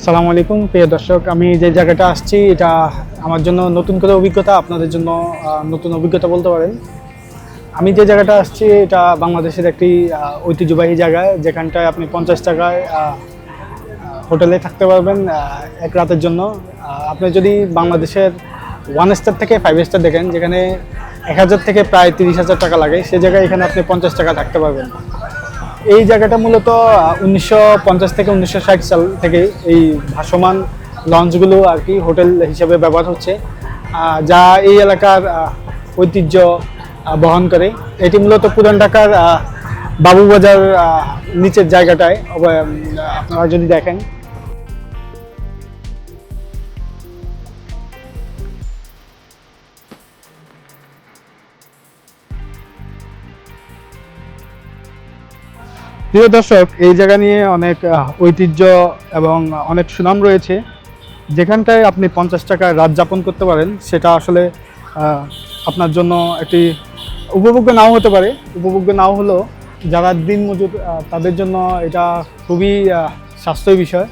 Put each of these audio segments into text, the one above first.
আসসালামু আলাইকুম প্রিয় দর্শক, আমি যে জায়গাটা আসছি এটা আমার জন্য নতুন করে অভিজ্ঞতা, আপনাদের জন্য নতুন অভিজ্ঞতা বলতে পারেন। আমি যে জায়গাটা আসছি এটা বাংলাদেশের একটি ঐতিহ্যবাহী জায়গায়, যেখানটায় আপনি 50 টাকায় হোটেলে থাকতে পারবেন এক রাতের জন্য। আপনি যদি বাংলাদেশের 1 স্টার থেকে 5 স্টার দেখেন, যেখানে 1000 থেকে প্রায় 30,000 টাকা লাগে, সে জায়গায় এখানে আপনি 50 টাকা থাকতে পারবেন। এই জায়গাটা মূলত 1950 থেকে 1960 সাল থেকে এই ভাসমান লঞ্চগুলো আর কি হোটেল হিসেবে ব্যবহার হচ্ছে, যা এই এলাকার ঐতিহ্য বহন করে। এটি মূলত পুরান ঢাকার বাবুবাজার নিচের জায়গাটায় আপনারা যদি দেখেন। প্রিয় দর্শক, এই জায়গা নিয়ে অনেক ঐতিহ্য এবং অনেক সুনাম রয়েছে। যেখানটায় আপনি 50 টাকায় রাত যাপন করতে পারেন, সেটা আসলে আপনার জন্য একটি উপভোগ্য নাও হতে পারে। উপভোগ্য নাও হলো যারা দিন মজুর, তাদের জন্য এটা খুবই সাশ্রয়ী বিষয়।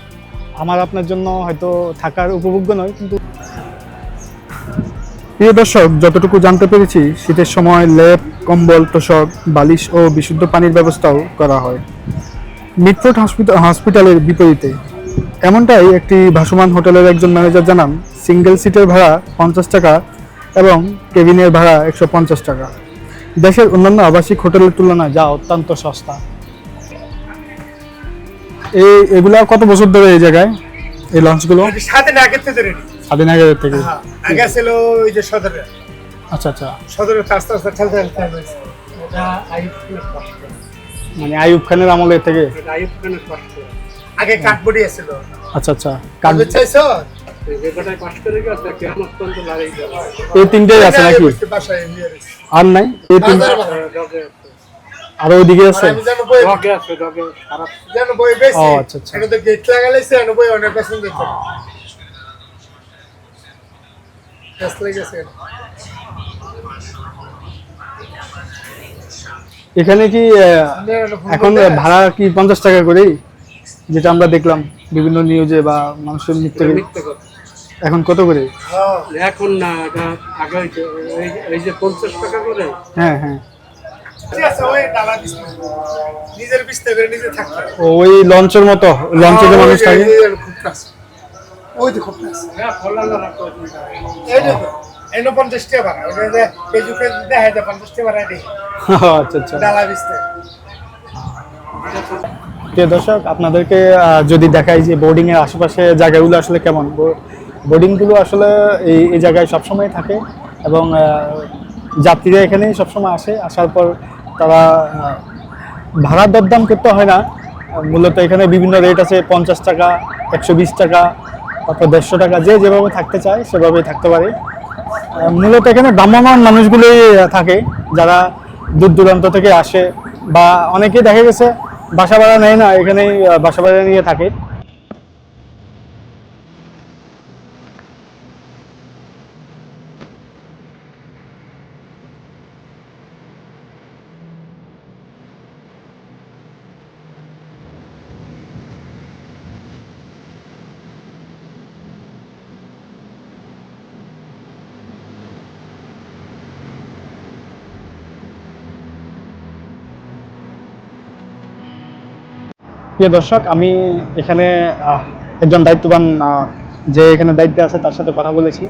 আমার আপনার জন্য হয়তো থাকার উপভোগ্য নয়, কিন্তু প্রিয় দর্শক, যতটুকু জানতে পেরেছি, শীতের সময় লেপ, কম্বল, তোশক, বালিশ ও বিশুদ্ধ পানির ব্যবস্থাও করা হয়। মিটফোর্ড হসপিটালের বিপরীতে এমনটাই একটি ভাসমান হোটেলের একজন ম্যানেজার জানান, সিঙ্গেল সিটের ভাড়া 50 টাকা এবং কেবিনের ভাড়া 150 টাকা। দেশের অন্যান্য আবাসিক হোটেলের তুলনায় যা অত্যন্ত সস্তা। এগুলা কত বছর ধরে এই জায়গায়, এই লঞ্চগুলো? স্বাধীন আগের থেকে রেডি। স্বাধীন আগের থেকে? আগে ছিল ওই যে সদরে। আচ্ছা আচ্ছা, সদরে আস্তে আস্তে ঠেলতে হয়েছে। এটা মানে আইয়ুব খানের আমলের থেকে? আইয়ুব খানের কষ্ট। আগে কাঠবডি ছিল। আচ্ছা আচ্ছা, কাঠবডি চাইছো? এই তিনটেই আছে নাকি? আর নাই? এই তিন আর ওইদিকে আছে? ও আচ্ছা আচ্ছা, এটা তো গেট লাগাইছে, এনে বই অনেক পছন্দ হইছে। এখানে কি এখন ভাড়া কি 50 টাকা করেই, যেটা আমরা দেখলাম বিভিন্ন নিউজে বা মানুষের মুখ থেকে? এখন কত করে? এখন না, আগে এই যে 50 টাকা করে। হ্যাঁ হ্যাঁ, নিজের বিস্তার করে নিজে থাকতে। ওই লঞ্চের মতো, লঞ্চে যে মানুষ থাকে। ওই দেখো হ্যাঁ, ফলালা রাখো। এই দেখো এনো 50 টাকা ভাড়া, ওই যে ফেসবুকে দেখা যায় 50 টাকা ভাড়া দেই। আচ্ছা আচ্ছা। ডালা বিস্তার। প্রিয় দর্শক, আপনাদেরকে যদি দেখাই যে বোর্ডিং এর আশেপাশে জায়গাগুলো আসলে কেমন। বোর্ডিংগুলো আসলে এই জায়গায় সবসময় থাকে এবং যাত্রীরা এখানেই সবসময় আসে। আসার পর তারা ভাড়া দরদাম করতে হয় না। মূলত এখানে বিভিন্ন রেট আছে, 50 টাকা, 120 টাকা, তারপর 150 টাকা। যে যেভাবে থাকতে চায় সেভাবেই থাকতে পারে। মূলত এখানে ভ্রাম্যমাণ মানুষগুলোই থাকে, যারা দূর দূরান্ত থেকে আসে, বা অনেকেই দেখা গেছে বাসা ভাড়া নেয় না, এখানেই বাসা ভাড়া নিয়ে থাকে। প্রিয় দর্শক, আমি এখানে একজন দায়িত্ববান যে এখানে দায়িত্বে আছে তার সাথে কথা বলেছি।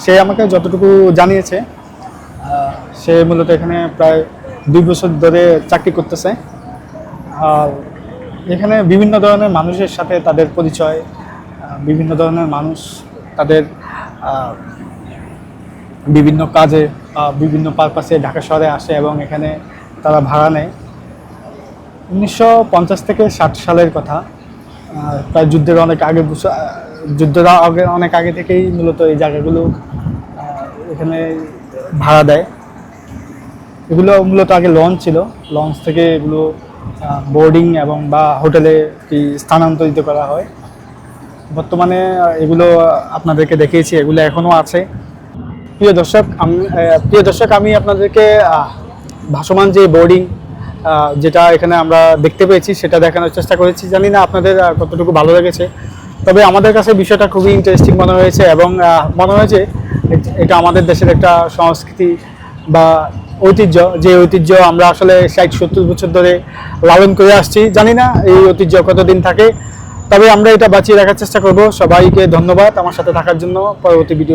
সে আমাকে যতটুকু জানিয়েছে, সে মূলত এখানে প্রায় 2 বছর ধরে চাকরি করতেছে। আর এখানে বিভিন্ন ধরনের মানুষের সাথে তাদের পরিচয়, বিভিন্ন ধরনের মানুষ তাদের বিভিন্ন কাজে, বিভিন্ন পারপাসে ঢাকা শহরে আসে এবং এখানে তারা ভাড়া নেয়। 1950 থেকে 60 সালের কথা, প্রায় যুদ্ধের অনেক আগে, অনেক আগে থেকেই মূলত এই জায়গাগুলো এখানে ভাড়া দেয়। এগুলো মূলত আগে লঞ্চ ছিল, লঞ্চ থেকে এগুলো বোর্ডিং এবং বা হোটেলে স্থানান্তরিত করা হয়। বর্তমানে এগুলো আপনাদেরকে দেখিয়েছি, এগুলো এখনও আছে। প্রিয় দর্শক, আমি আপনাদেরকে ভাসমান যে বোর্ডিং যেটা এখানে আমরা দেখতে পেয়েছি সেটা দেখানোর চেষ্টা করেছি। জানি না আপনাদের কতটুকু ভালো লেগেছে। তবে আমাদের কাছে বিষয়টা খুবই ইন্টারেস্টিং মনে হয়েছে এবং মনে হয়েছে এটা আমাদের দেশের একটা সংস্কৃতি বা ঐতিহ্য, যে ঐতিহ্য আমরা আসলে 60-70 বছর ধরে লালন করে আসছি। জানি না এই ঐতিহ্য কতদিন থাকে, তবে আমরা এটা বাঁচিয়ে রাখার চেষ্টা করব। সবাইকে ধন্যবাদ আমার সাথে থাকার জন্য। পরবর্তী ভিডিও